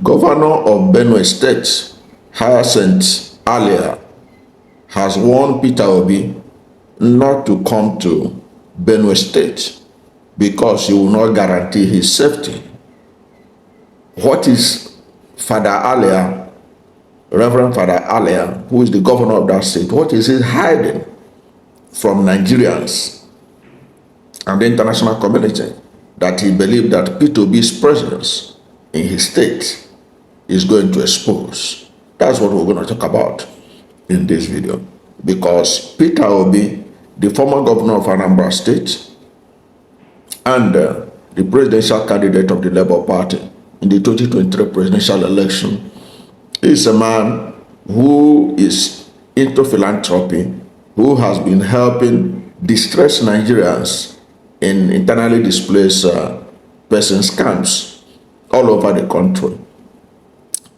Governor of Benue State, Hyacinth Alia, has warned Peter Obi not to come to Benue State because he will not guarantee his safety. What is Father Alia, Reverend Father Alia, who is the governor of that state, what is he hiding from Nigerians and the international community that he believed that Peter Obi's presence in his state is going to expose? That's what we're going to talk about in this video. Because Peter Obi, the former governor of Anambra State and the presidential candidate of the Labour Party in the 2023 presidential election, is a man who is into philanthropy, who has been helping distressed Nigerians in internally displaced persons camps all over the country,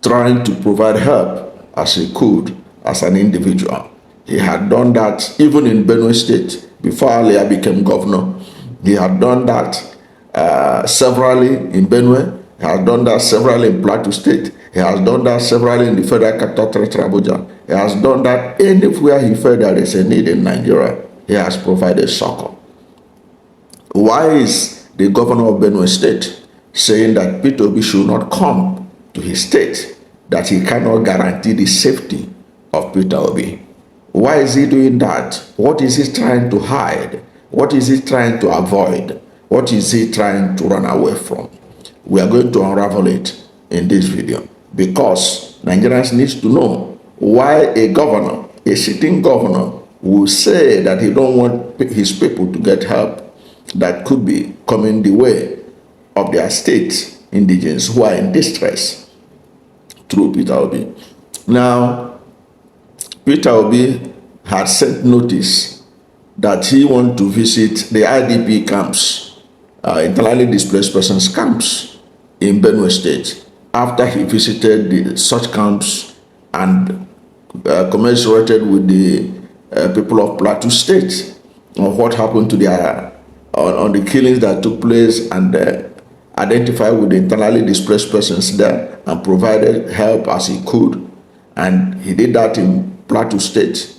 trying to provide help as he could as an individual. He had done that even in Benue State before Alia became governor. He had done that severally in Benue. He has done that severally in Plateau State. He has done that severally in the Federal Capital Territory, Abuja. He has done that anywhere he felt there is a need in Nigeria. He has provided succor. Why is the governor of Benue State saying that Peter Obi should not come to his state, that he cannot guarantee the safety of Peter Obi? Why is he doing that? What is he trying to hide? What is he trying to avoid? What is he trying to run away from? We are going to unravel it in this video because Nigerians need to know why a governor, a sitting governor, will say that he don't want his people to get help that could be coming the way of their state indigents who are in distress through Peter Obi. Now, Peter Obi had sent notice that he wants to visit the IDP camps, internally displaced persons camps in Benue State, after he visited such camps and commiserated with the people of Plateau State on what happened to their on the killings that took place, and identified with the internally displaced persons there and provided help as he could. And he did that in Plateau State,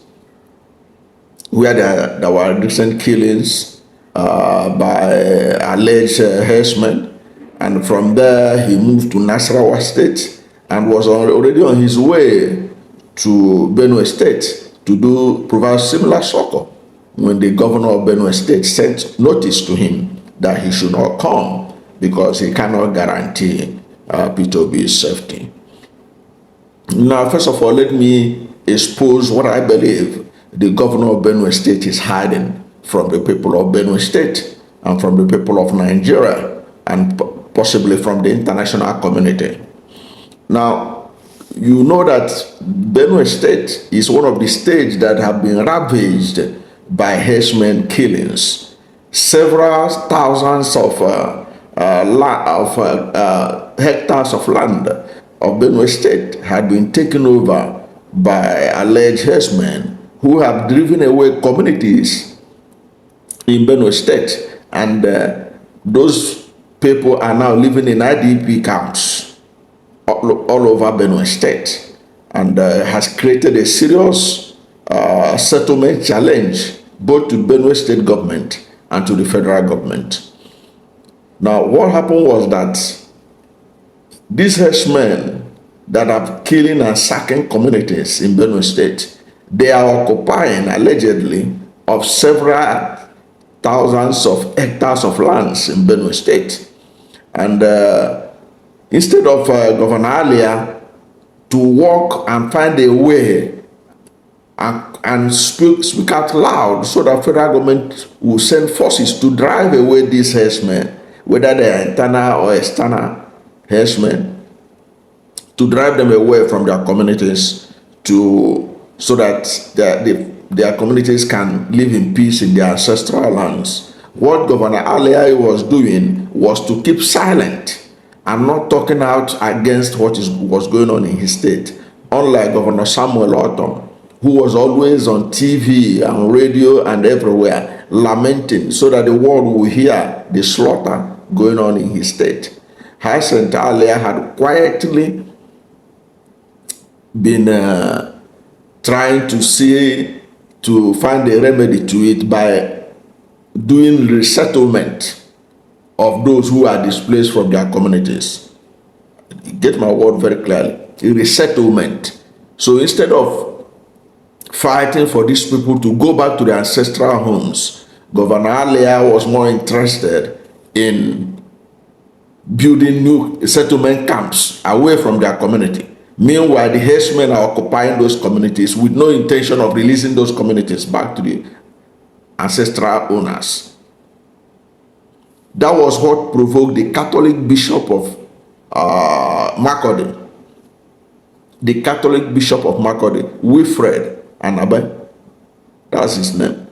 where there were recent killings by alleged herdsmen. And from there, he moved to Nasarawa State and was already on his way to Benue State to provide similar succor when the governor of Benue State sent notice to him that he should not come because he cannot guarantee Peter Obi's safety. Now, first of all, let me expose what I believe the governor of Benue State is hiding from the people of Benue State and from the people of Nigeria and possibly from the international community. Now, you know that Benue State is one of the states that have been ravaged by herdsmen killings. Several thousands of hectares of land of Benue State had been taken over by alleged herdsmen who have driven away communities in Benue State, and those people are now living in IDP camps all over Benue State, and has created a serious settlement challenge both to Benue State government and to the federal government. Now, what happened was that these herdsmen that are killing and sacking communities in Benue State, they are occupying allegedly of several thousands of hectares of lands in Benue State. And instead of Governor Alia to work and find a way and speak out loud so that federal government will send forces to drive away these herdsmen, whether they are internal or external herdsmen, to drive them away from their communities so that their communities can live in peace in their ancestral lands. What Governor Alia was doing was to keep silent and not talking out against what was going on in his state, unlike Governor Samuel Ortom, who was always on TV and radio and everywhere lamenting so that the world will hear the slaughter going on in his state. Hyacinth Alia had quietly been trying to find a remedy to it by doing resettlement of those who are displaced from their communities. Get my word very clearly. Resettlement. So instead of fighting for these people to go back to their ancestral homes, Governor Alia was more interested in building new settlement camps away from their community. Meanwhile, the herdsmen are occupying those communities with no intention of releasing those communities back to the ancestral owners. That was what provoked the Catholic Bishop of Makurdi. The Catholic Bishop of Makurdi, Wilfred Anambra, that's his name.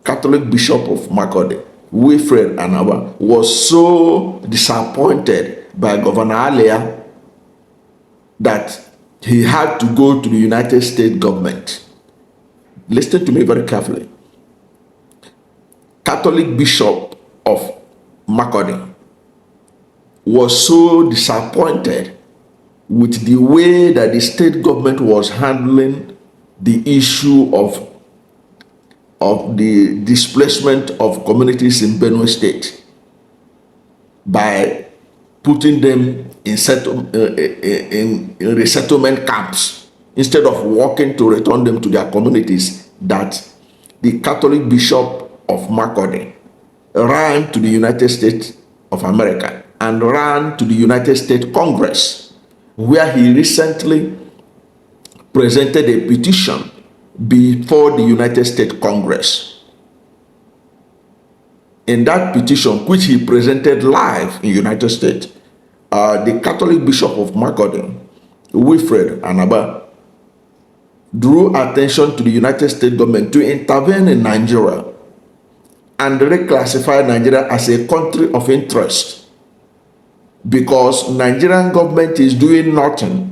Catholic Bishop of Makurdi, Wilfred Anambra, was so disappointed by Governor Alia that he had to go to the United States government. Listen to me very carefully. Catholic Bishop of Makurdi was so disappointed with the way that the state government was handling the issue of the displacement of communities in Benue State by putting them in resettlement camps instead of working to return them to their communities, that the Catholic Bishop of Makurdi ran to the United States of America and ran to the United States Congress, where he recently presented a petition before the United States Congress. In that petition, which he presented live in the United States, the Catholic Bishop of Makurdi, Wilfred Anambra, drew attention to the United States government to intervene in Nigeria and reclassify Nigeria as a country of interest, because Nigerian government is doing nothing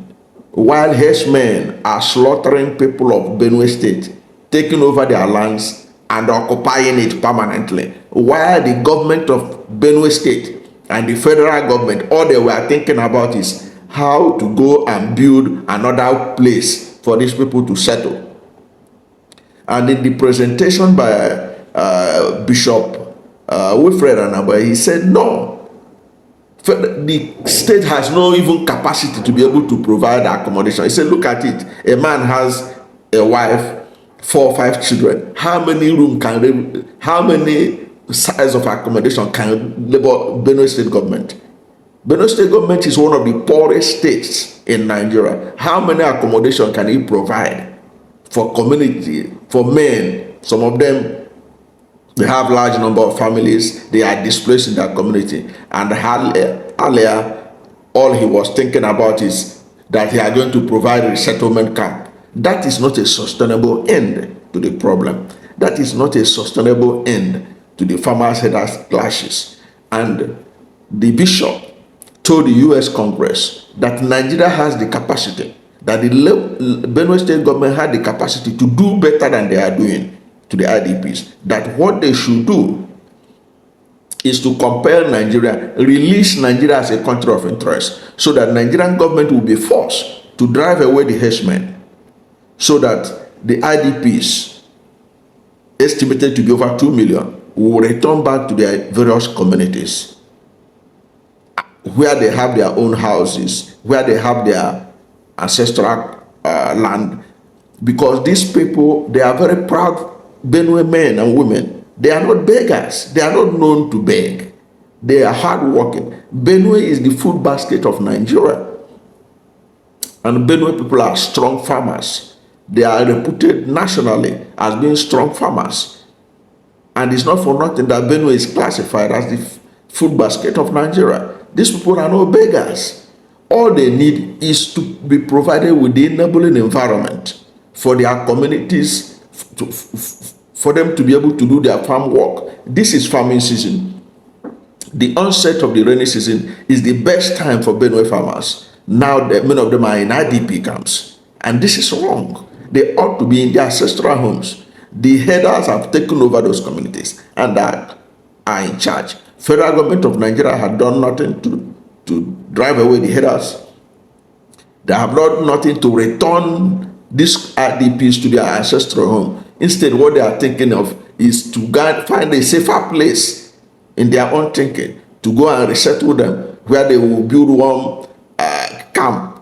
while herdsmen are slaughtering people of Benue State, taking over their lands and occupying it permanently, while the government of Benue State and the federal government, all they were thinking about is how to go and build another place for these people to settle. And in the presentation by Bishop Wilfred Anambra, he said, no, the state has no even capacity to be able to provide accommodation. He said, look at it. A man has a wife, 4 or 5 children. How many size of accommodation can labor Benue State government? Benue State government is one of the poorest states in Nigeria. How many accommodation can he provide for community, for men? Some of them, they have large number of families. They are displaced in their community. And Alia, all he was thinking about is that he are going to provide a resettlement camp. That is not a sustainable end to the problem. That is not a sustainable end to the farmers' headers clashes. And the bishop told the U.S. Congress that Nigeria has the capacity, that the Benue State government had the capacity to do better than they are doing to the IDPs, that what they should do is to compel Nigeria, release Nigeria as a country of interest, so that Nigerian government will be forced to drive away the herdsmen, so that the IDPs, estimated to be over 2 million, will return back to their various communities, where they have their own houses, where they have their ancestral land. Because these people, they are very proud Benue men and women. They are not beggars. They are not known to beg. They are hardworking. Benue is the food basket of Nigeria. And Benue people are strong farmers. They are reputed nationally as being strong farmers. And it's not for nothing that Benue is classified as the food basket of Nigeria. These people are no beggars. All they need is to be provided with the enabling environment for their communities, for them to be able to do their farm work. This is farming season. The onset of the rainy season is the best time for Benue farmers. Now, many of them are in IDP camps. And this is wrong. They ought to be in their ancestral homes. The headers have taken over those communities and are in charge. Federal government of Nigeria had done nothing to drive away the haters. They have done nothing to return these IDPs to their ancestral home. Instead, what they are thinking of is to find a safer place in their own thinking, to go and resettle them, where they will build one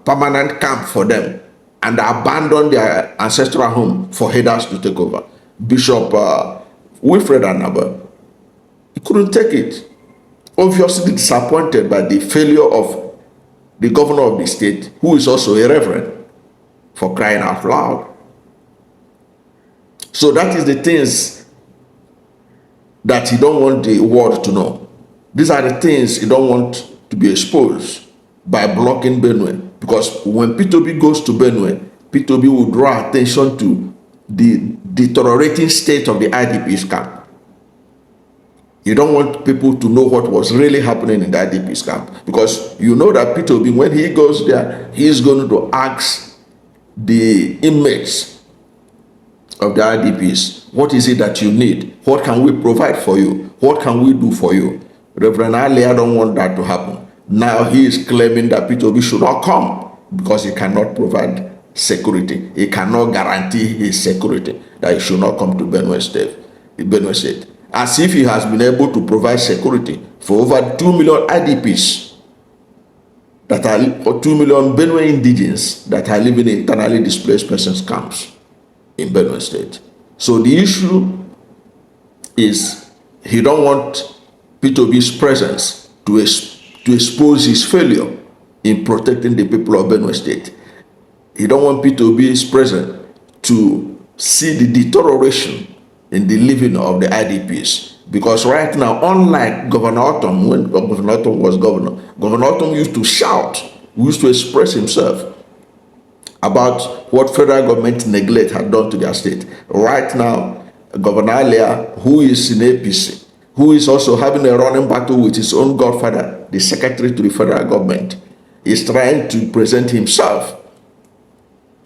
permanent camp for them, and abandon their ancestral home for haters to take over. Bishop Wilfred Anambra, he couldn't take it. Obviously disappointed by the failure of the governor of the state, who is also a reverend, for crying out loud. So that is the things that he don't want the world to know. These are the things he don't want to be exposed by blocking Benue. Because when Peter Obi goes to Benue, Peter Obi will draw attention to the deteriorating state of the IDPs camp. You don't want people to know what was really happening in the IDPs camp. Because you know that Peter Obi, when he goes there, he is going to ask the inmates of the IDPs, what is it that you need? What can we provide for you? What can we do for you? Reverend Alia don't want that to happen. Now he is claiming that Peter Obi should not come because he cannot provide security. He cannot guarantee his security, that he should not come to Benue State. As if he has been able to provide security for over 2 million IDPs that are, or 2 million Benue indigents that are living in internally displaced persons camps in Benue State. So the issue is he don't want Peter Obi's presence to expose his failure in protecting the people of Benue State. He don't want Peter Obi's presence to see the deterioration in the living of the IDPs. Because right now, unlike Governor Otom, when Governor Otom was governor, Governor Otom used to shout, used to express himself about what federal government neglect had done to their state. Right now, Governor Alia, who is in APC, who is also having a running battle with his own godfather, the secretary to the federal government, is trying to present himself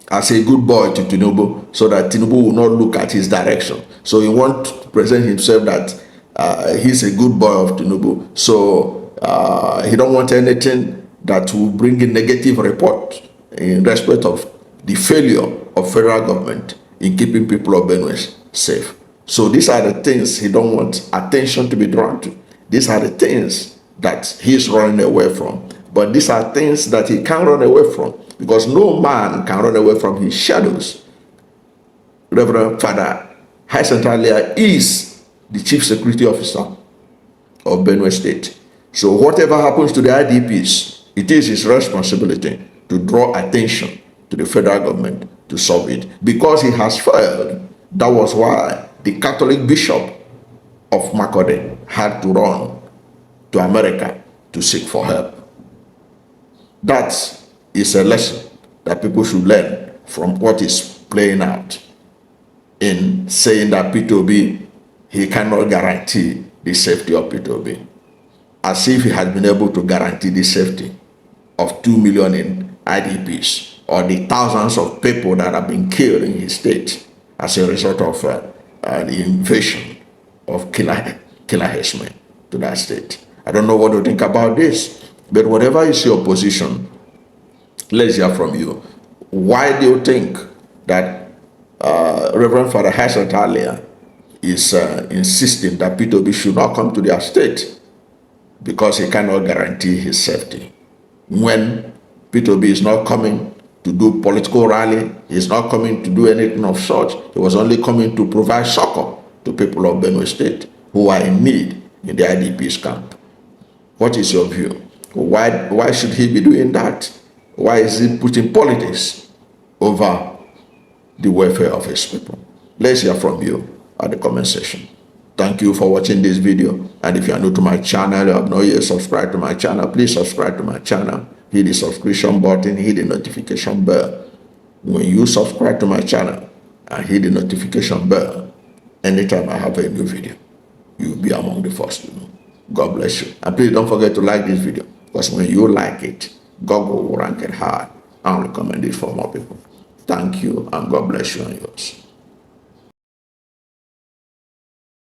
as a good boy to Tinubu, so that Tinubu will not look at his direction. So he wants to present himself that he's a good boy of Tinubu. So he don't want anything that will bring a negative report in respect of the failure of federal government in keeping people of Benue safe. So these are the things he don't want attention to be drawn to. These are the things that he's running away from. But these are things that he can't run away from, because no man can run away from his shadows. Reverend Father Hyacinth is the Chief Security Officer of Benue State. So whatever happens to the IDPs, it is his responsibility to draw attention to the federal government to solve it. Because he has failed, that was why the Catholic Bishop of Makode had to run to America to seek for help. That is a lesson that people should learn from what is playing out in saying that Peter Obi, he cannot guarantee the safety of Peter Obi, as if he had been able to guarantee the safety of 2 million in IDPs, or the thousands of people that have been killed in his state as a result of the invasion of killer herdsmen to that state. I don't know what to think about this, but whatever is your position, let's hear from you. Why do you think that Reverend Father Hyacinth is insisting that Peter Obi should not come to their state because he cannot guarantee his safety? When Peter Obi is not coming to do political rally, he's not coming to do anything of such. He was only coming to provide succor to people of Benue State who are in need in the IDPs camp. What is your view? Why should he be doing that? Why is he putting politics over the welfare of his people? Let's hear from you at the comment section. Thank you for watching this video. And if you are new to my channel, you have not yet subscribed to my channel, please subscribe to my channel. Hit the subscription button, hit the notification bell. When you subscribe to my channel and hit the notification bell, anytime I have a new video, you'll be among the first to know. God bless you. And please don't forget to like this video, because when you like it, God will rank it high and recommend it for more people. Thank you, and God bless you and yours.